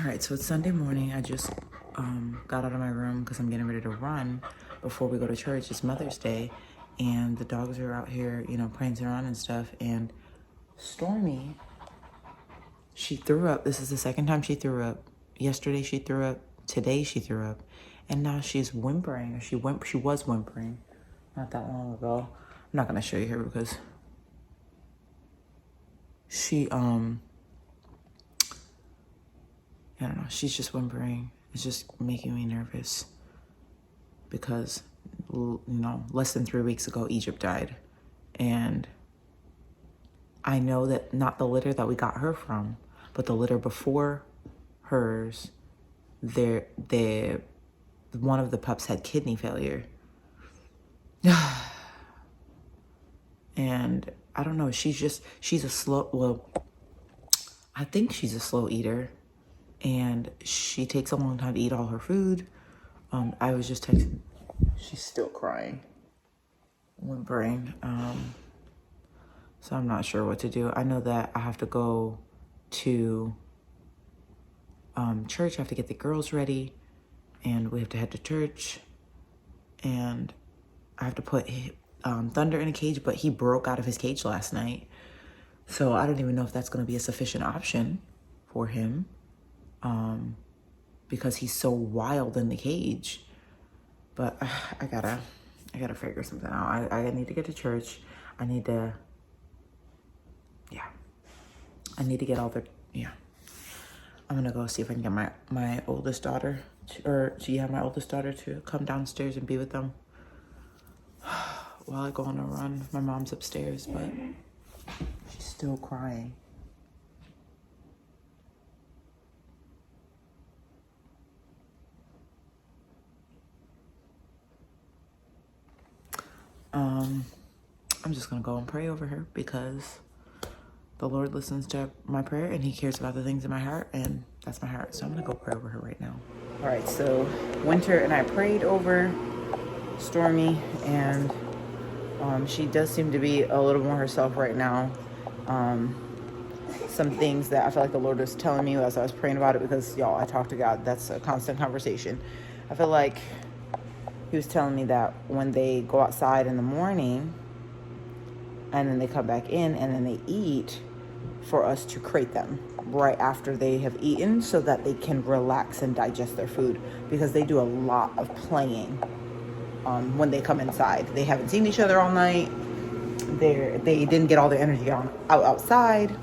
right, so it's Sunday morning. I just got out of my room because I'm getting ready to run before we go to church. It's Mother's Day, and the dogs are out here, prancing around and stuff. And Stormy, she threw up. This is the second time she threw up. Yesterday she threw up. Today she threw up, and now she's whimpering. Or she was whimpering not that long ago. I'm not gonna show you her because she I don't know. She's just whimpering. It's just making me nervous because, less than 3 weeks ago, Egypt died. And I know that not the litter that we got her from, but the litter before hers, one of the pups had kidney failure. And I don't know. I think she's a slow eater. And she takes a long time to eat all her food. I was just texting. She's still crying, whimpering. So I'm not sure what to do. I know that I have to go to church. I have to get the girls ready, and we have to head to church. And I have to put Thunder in a cage, but he broke out of his cage last night. So I don't even know if that's going to be a sufficient option for him. Because he's so wild in the cage. But I gotta figure something out. I need to get to church. I need to get all the, I'm gonna go see if I can get my oldest daughter, my oldest daughter to come downstairs and be with them while I go on a run. My mom's upstairs, but she's still crying. I'm just gonna go and pray over her because the Lord listens to my prayer and he cares about the things in my heart, and that's my heart. So I'm gonna go pray over her right now. All right, so Winter and I prayed over Stormy, and she does seem to be a little more herself right now. Some things that I feel like the Lord was telling me as I was praying about it, because y'all, I talk to God. That's a constant conversation. I feel like he was telling me that when they go outside in the morning and then they come back in and then they eat, for us to crate them right after they have eaten so that they can relax and digest their food, because they do a lot of playing when they come inside. They haven't seen each other all night. They didn't get all their energy outside.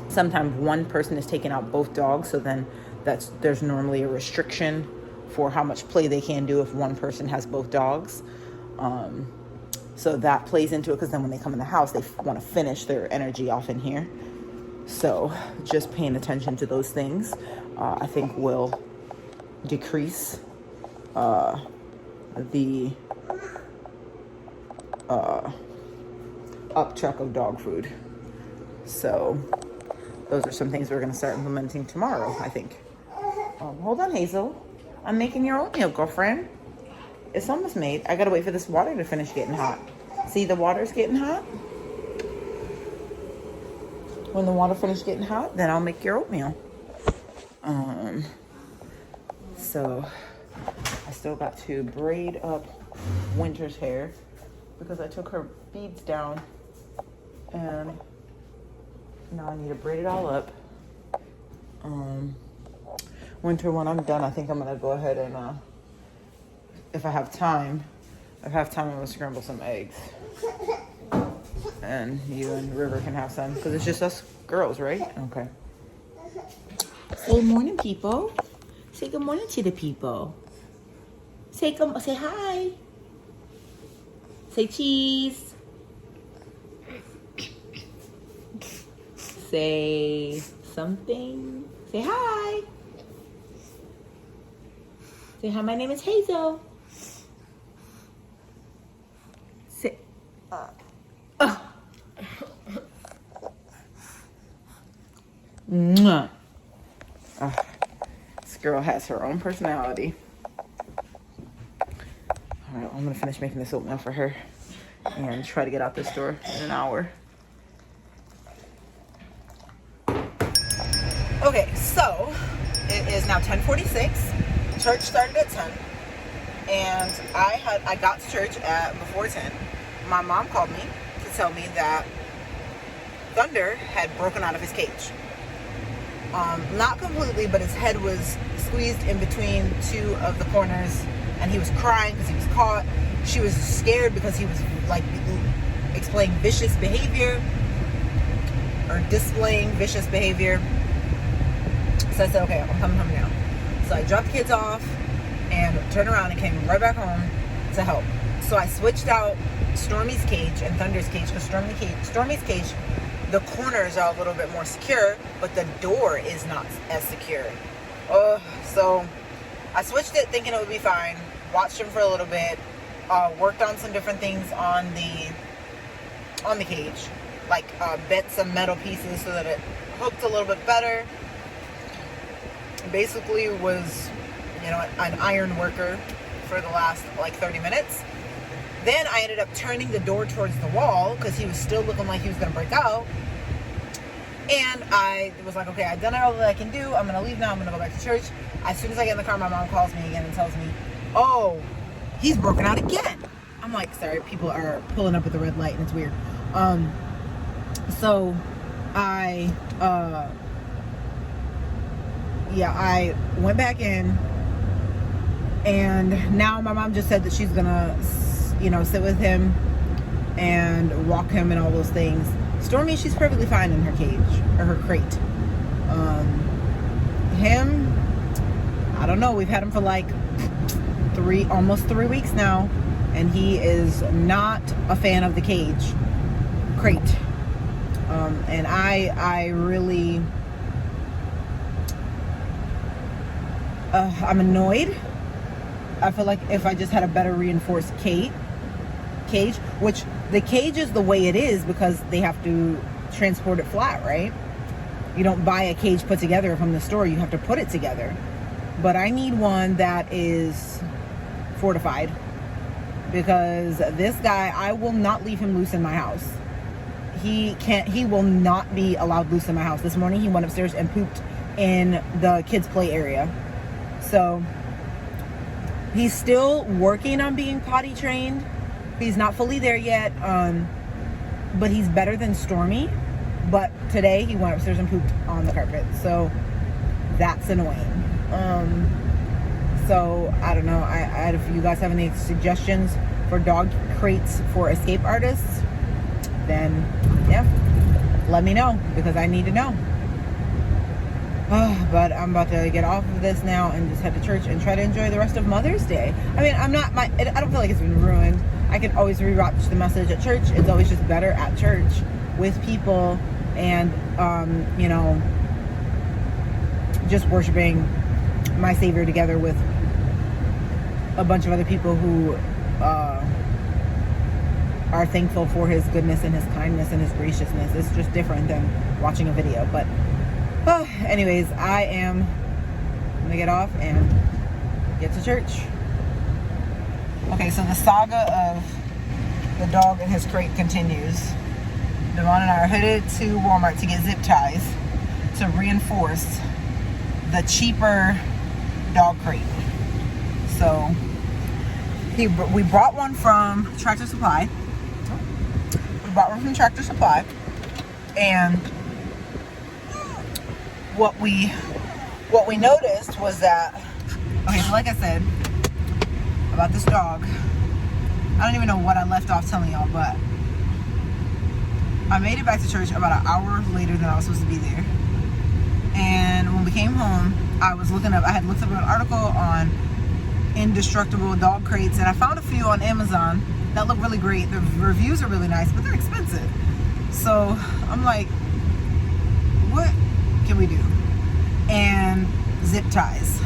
Sometimes one person is taking out both dogs, so then there's normally a restriction for how much play they can do if one person has both dogs. So that plays into it, because then when they come in the house, they want to finish their energy off in here. So just paying attention to those things, I think will decrease the upchuck of dog food. So those are some things we're going to start implementing tomorrow, I think. Hold on, Hazel. I'm making your oatmeal, girlfriend. It's almost made. I gotta wait for this water to finish getting hot. See, the water's getting hot. When the water finishes getting hot, then I'll make your oatmeal. So I still got to braid up Winter's hair because I took her beads down, and now I need to braid it all up. Winter, when I'm done, I think I'm gonna go ahead and if I have time, I'm gonna scramble some eggs. And you and River can have some, because it's just us girls, right? Okay. Say good morning, people. Say good morning to the people. Say hi. Say cheese. Say something. Say hi. Say hi, my name is Hazel. Say, Mwah. This girl has her own personality. All right, I'm gonna finish making this oatmeal for her and try to get out this door in an hour. Okay, so It is now 10:46. Church started at 10. And I got to church at before 10. My mom called me to tell me that Thunder had broken out of his cage. Not completely, but his head was squeezed in between two of the corners, and he was crying because he was caught. She was scared because he was like displaying vicious behavior. So I said, okay, I'm coming home now. So I dropped the kids off and turned around and came right back home to help. So I switched out Stormy's cage and Thunder's cage, because Stormy's cage, the corners are a little bit more secure, but the door is not as secure. So I switched it thinking it would be fine. Watched him for a little bit. Worked on some different things on the cage, like bent some metal pieces so that it hooked a little bit better. Basically was, an iron worker for the last like 30 minutes. Then I ended up turning the door towards the wall because he was still looking like he was going to break out. And I was like, okay, I've done all that I can do. I'm going to leave now. I'm going to go back to church. As soon as I get in the car, my mom calls me again and tells me, oh, he's broken out again. I'm like, sorry, people are pulling up at the red light and it's weird. So I went back in, and now my mom just said that she's gonna, sit with him and walk him and all those things. Stormy, she's perfectly fine in her cage, or her crate. Him, I don't know, we've had him for like almost 3 weeks now, and he is not a fan of the crate. And I really, I'm annoyed. I feel like if I just had a better reinforced cage, which the cage is the way it is because they have to transport it flat, right? You don't buy a cage put together from the store, you have to put it together. But I need one that is fortified, because this guy, I will not leave him loose in my house. He will not be allowed loose in my house. This morning he went upstairs and pooped in the kids' play area. So he's still working on being potty trained. He's not fully there yet, but he's better than Stormy. But today he went upstairs and pooped on the carpet, so that's annoying. So I don't know. If you guys have any suggestions for dog crates for escape artists, then let me know, because I need to know. But I'm about to get off of this now and just head to church and try to enjoy the rest of Mother's Day. I mean, I don't feel like it's been ruined. I can always rewatch the message at church. It's always just better at church with people and, just worshiping my Savior together with a bunch of other people who are thankful for his goodness and his kindness and his graciousness. It's just different than watching a video. But anyways, I am gonna get off and get to church. Okay, so the saga of the dog and his crate continues. Devon and I are headed to Walmart to get zip ties to reinforce the cheaper dog crate. So we brought one from Tractor Supply. And what we noticed was that, okay, so like I said about this dog, I don't even know what I left off telling y'all, but I made it back to church about an hour later than I was supposed to be there. And when we came home, I had looked up an article on indestructible dog crates, and I found a few on Amazon that look really great. The reviews are really nice, but they're expensive. So I'm like, what can we do? And zip ties.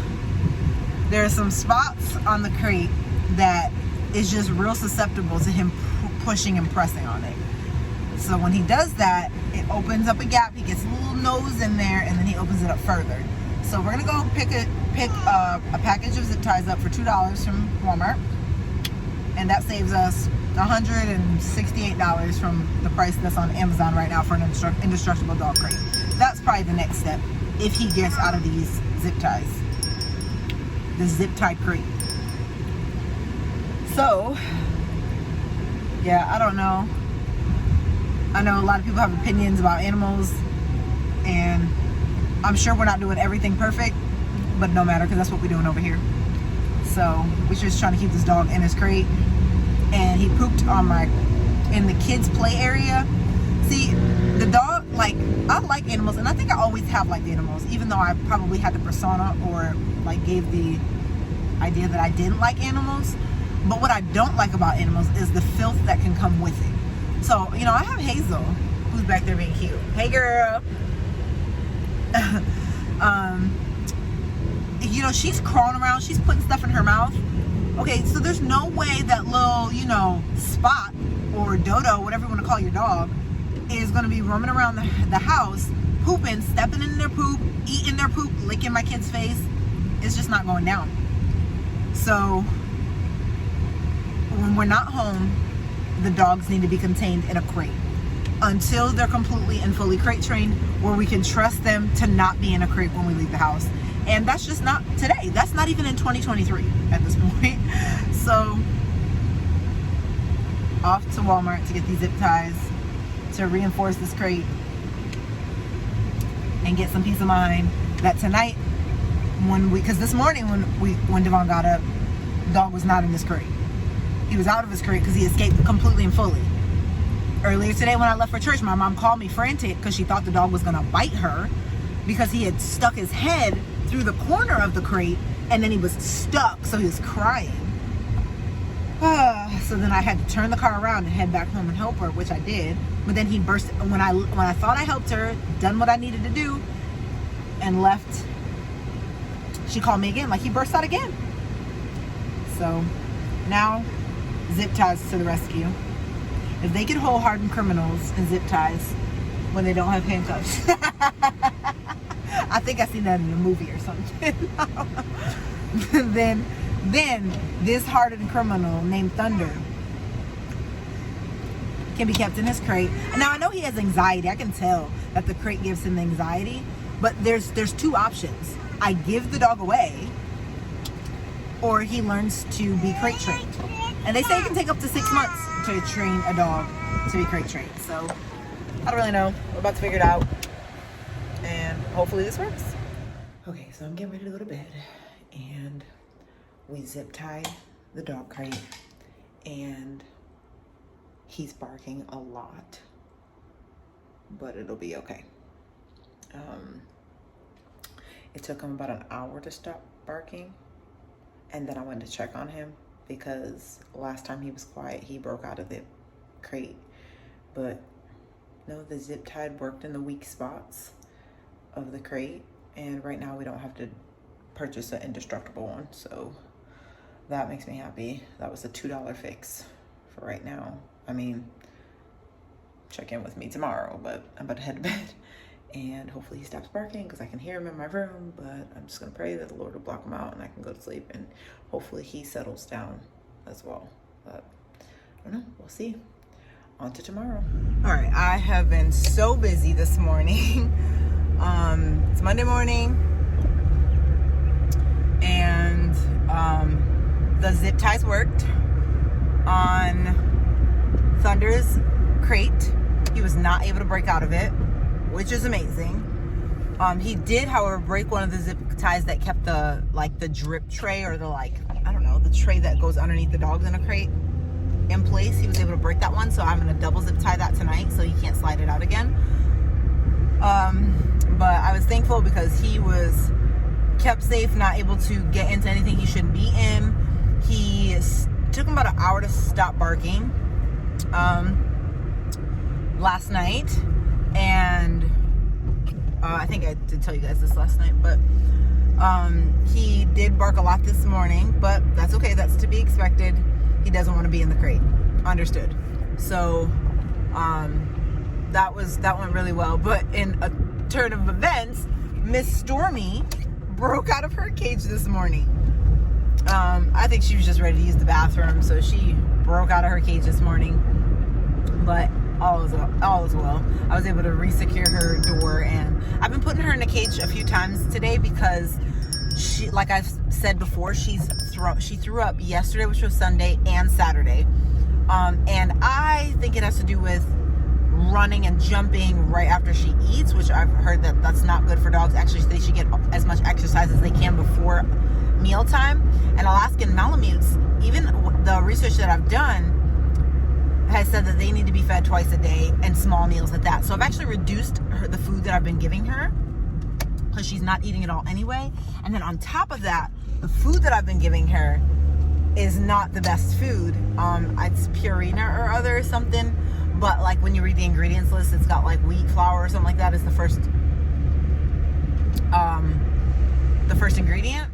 There are some spots on the crate that is just real susceptible to him pushing and pressing on it. So when he does that, it opens up a gap. He gets a little nose in there, and then he opens it up further. So we're gonna go pick a package of zip ties up for $2 from Walmart, and that saves us $168 from the price that's on Amazon right now for an indestructible dog crate. That's probably the next step. if he gets out of these zip ties. The zip tie crate. So, yeah, I don't know. I know a lot of people have opinions about animals, and I'm sure we're not doing everything perfect, but no matter, because that's what we're doing over here. So we're just trying to keep this dog in his crate, and he pooped on in the kids' play area. See, the dog, like, I like animals, and I think I always have liked animals, even though I probably had the persona or like gave the idea that I didn't like animals. But what I don't like about animals is the filth that can come with it. So, you know, I have Hazel, who's back there being cute. Hey, girl. You know, she's crawling around, she's putting stuff in her mouth. Okay, so there's no way that little, you know, Spot or Dodo, whatever you want to call your dog, is going to be roaming around the house, pooping, stepping in their poop, eating their poop, licking my kid's face. It's just not going down. So when we're not home, the dogs need to be contained in a crate until they're completely and fully crate trained, where we can trust them to not be in a crate when we leave the house. And that's just not today. That's not even in 2023 at this point. So off to Walmart to get these zip ties to reinforce this crate and get some peace of mind that tonight, because this morning when Devon got up, the dog was not in this crate. He was out of his crate because he escaped completely and fully. Earlier today when I left for church, my mom called me frantic because she thought the dog was gonna bite her because he had stuck his head through the corner of the crate and then he was stuck, so he was crying. So then I had to turn the car around and head back home and help her, which I did. But then he burst when I thought I helped her, done what I needed to do, and left. She called me again, like he burst out again. So now, zip ties to the rescue. If they could hold hardened criminals in zip ties when they don't have handcuffs. I think I seen that in a movie or something. then this hardened criminal named Thunder can be kept in his crate. Now I know he has anxiety. I can tell that the crate gives him anxiety, but there's two options. I give the dog away, or he learns to be crate trained. And they say it can take up to 6 months to train a dog to be crate trained. So I don't really know. We're about to figure it out, and hopefully this works. Okay, so I'm getting ready to go to bed, and we zip tie the dog crate, and he's barking a lot, but it'll be okay. It took him about an hour to stop barking, and then I went to check on him because last time he was quiet, he broke out of the crate. But no, the zip tie worked in the weak spots of the crate, and right now we don't have to purchase an indestructible one, so that makes me happy. That was a $2 fix for right now. I mean, check in with me tomorrow, but I'm about to head to bed, and hopefully he stops barking because I can hear him in my room. But I'm just gonna pray that the Lord will block him out and I can go to sleep, and hopefully he settles down as well. But I don't know, we'll see. On to tomorrow. All right, I have been so busy this morning. It's Monday morning, and the zip ties worked on Thunder's crate. He was not able to break out of it, which is amazing. He did, however, break one of the zip ties that kept the drip tray, or the tray that goes underneath the dogs in a crate in place. He was able to break that one, so I'm gonna double zip tie that tonight so he can't slide it out again. But I was thankful because he was kept safe, not able to get into anything he shouldn't be in. He took him about an hour to stop barking last night, and I think I did tell you guys this last night, but he did bark a lot this morning, but that's okay. That's to be expected. He doesn't want to be in the crate. Understood. So that went really well. But in a turn of events, Miss Stormy broke out of her cage this morning. I think she was just ready to use the bathroom, so she broke out of her cage this morning. But all is well. I was able to re-secure her door, and I've been putting her in a cage a few times today because she, like I've said before, she threw up yesterday, which was Sunday, and Saturday. And I think it has to do with running and jumping right after she eats, which I've heard that that's not good for dogs. Actually, they should get as much exercise as they can before mealtime. And Alaskan Malamutes, even the research that I've done, has said that they need to be fed twice a day and small meals at that. So I've actually reduced the food that I've been giving her because she's not eating it all anyway. And then on top of that, the food that I've been giving her is not the best food. It's Purina or other something, but like when you read the ingredients list, it's got like wheat flour or something like that is the first ingredient.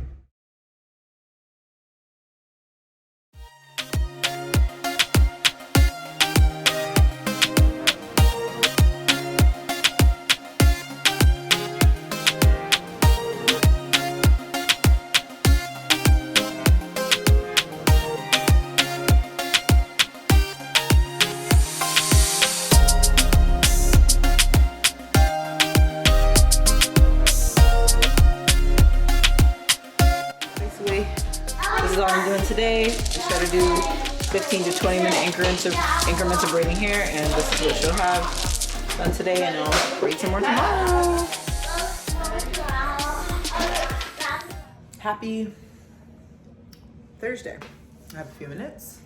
Today, I try to do 15 to 20 minute increments of braiding hair, and this is what she'll have done today, and I'll braid some more tomorrow. Happy Thursday. I have a few minutes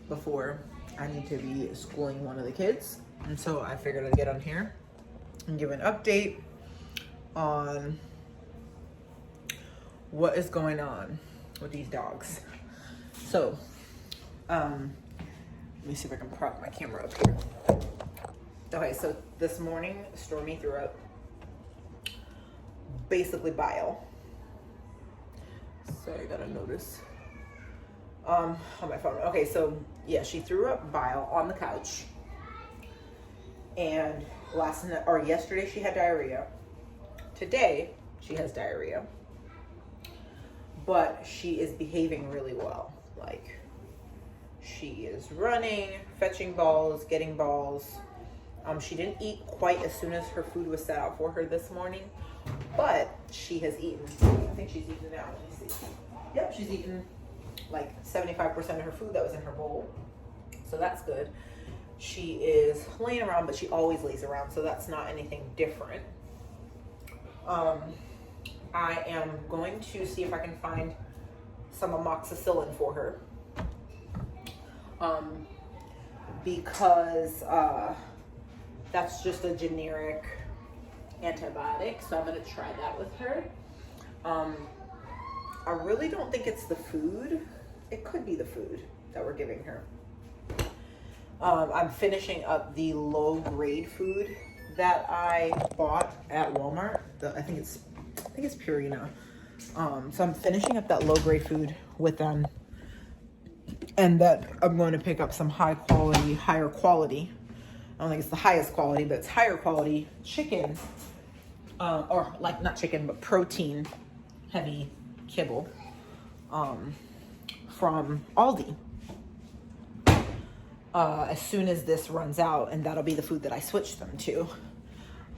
before I need to be schooling one of the kids, and so I figured I'd get on here and give an update on what is going on with these dogs. So, let me see if I can prop my camera up here. Okay, so this morning, Stormy threw up basically bile. Sorry, I got a notice on my phone. Okay, so yeah, she threw up bile on the couch, and yesterday she had diarrhea. Today she has diarrhea, but she is behaving really well. Like, she is running, fetching balls, getting balls. She didn't eat quite as soon as her food was set out for her this morning, but she has eaten. I think she's eaten now. Let me see. Yep, she's eaten like 75% of her food that was in her bowl. So that's good. She is laying around, but she always lays around, so that's not anything different. I am going to see if I can find some amoxicillin for her, because that's just a generic antibiotic, so I'm going to try that with her. I really don't think it's the food. It could be the food that we're giving her. I'm finishing up the low grade food that I bought at Walmart. I think it's Purina. So I'm finishing up that low grade food with them, and that I'm going to pick up some higher quality. I don't think it's the highest quality, but it's higher quality chicken, or like not chicken, but protein heavy kibble, from Aldi. As soon as this runs out, and that'll be the food that I switch them to.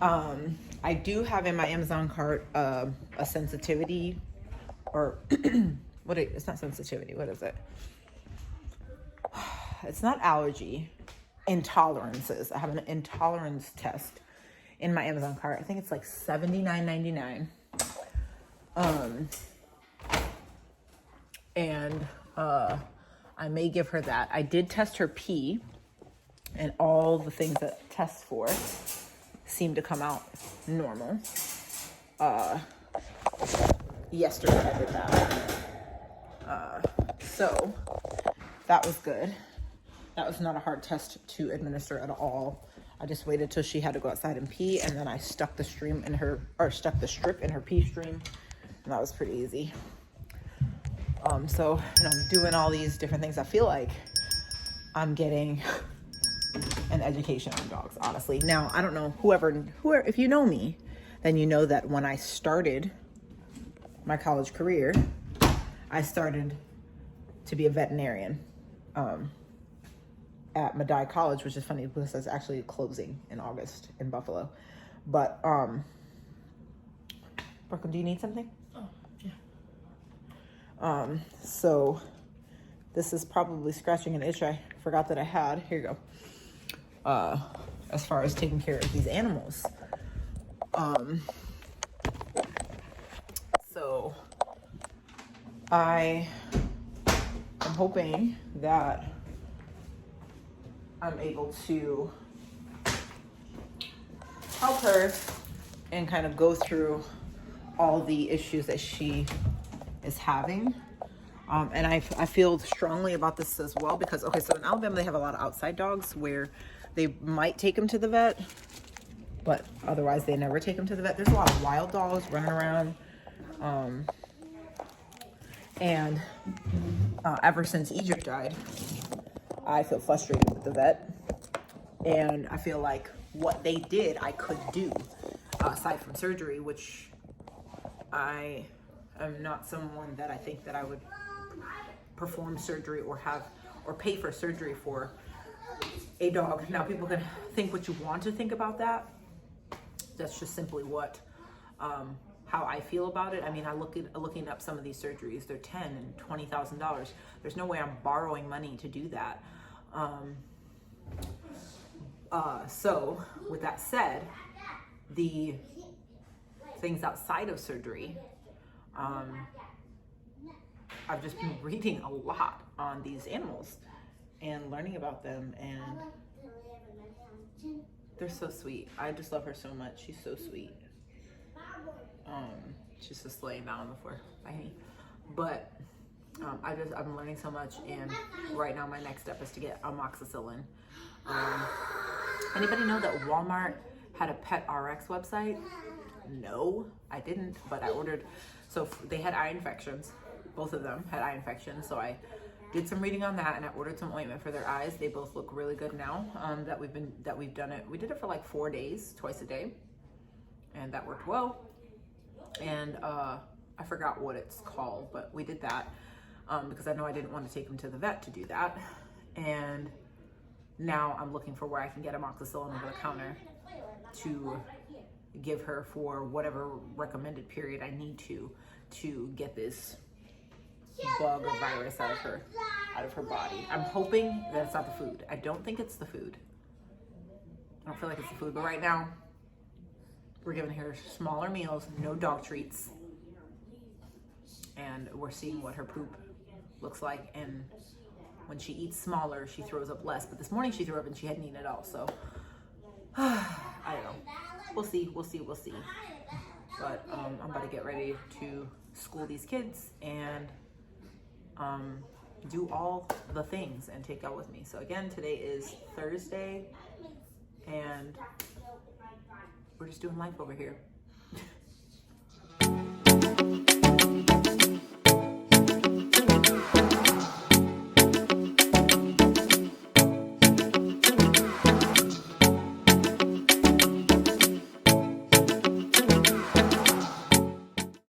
I do have in my Amazon cart a sensitivity, or it's not sensitivity. What is it? It's not allergy. Intolerances. I have an intolerance test in my Amazon cart. I think it's like $79.99. And I may give her that. I did test her pee, and all the things that it tests for seem to come out normal. Yesterday I did that. So that was good. That was not a hard test to administer at all. I just waited till she had to go outside and pee, and then I stuck the strip in her pee stream, and that was pretty easy. So I'm doing all these different things. I feel like I'm getting an education on dogs, honestly. Now, I don't know, whoever, if you know me, then you know that when I started my college career, I started to be a veterinarian. at Medaille College, which is funny because it's actually closing in August in Buffalo. But Brooklyn, do you need something? Oh, yeah. So this is probably scratching an itch I forgot that I had. Here you go. As far as taking care of these animals. So I am hoping that I'm able to help her and kind of go through all the issues that she is having. And I feel strongly about this as well because, okay, so in Alabama, they have a lot of outside dogs where they might take them to the vet, but otherwise they never take them to the vet. There's a lot of wild dogs running around. And ever since Egypt died, I feel frustrated with the vet. And I feel like what they did, I could do, aside from surgery, which I am not someone that I think that I would perform surgery or pay for surgery for a dog. Now, people can think what you want to think about that. That's just simply what, how I feel about it. I mean, looking up some of these surgeries, they're $10,000 and $20,000. There's no way I'm borrowing money to do that. So with that said, the things outside of surgery, I've just been reading a lot on these animals and learning about them, and they're so sweet. I just love her so much. She's so sweet. She's just laying down on the floor by me. But I'm learning so much, and right now my next step is to get amoxicillin. Anybody know that Walmart had a Pet RX website? No, I didn't, but I ordered. So they had eye infections. Both of them had eye infections. So I did some reading on that, and I ordered some ointment for their eyes. They both look really good now. That we've done it. We did it for like 4 days, twice a day, and that worked well. And I forgot what it's called, but we did that because I know I didn't want to take them to the vet to do that. And now I'm looking for where I can get amoxicillin over the counter to give her for whatever recommended period I need to get this bug or virus out of her body. I'm hoping that it's not the food. I don't think it's the food. I don't feel like it's the food, but right now we're giving her smaller meals, no dog treats, and we're seeing what her poop looks like. And when she eats smaller, she throws up less. But this morning she threw up and she hadn't eaten at all. So I don't know. We'll see. But I'm about to get ready to school these kids and do all the things and take out with me. So again, today is Thursday, and we're just doing life over here.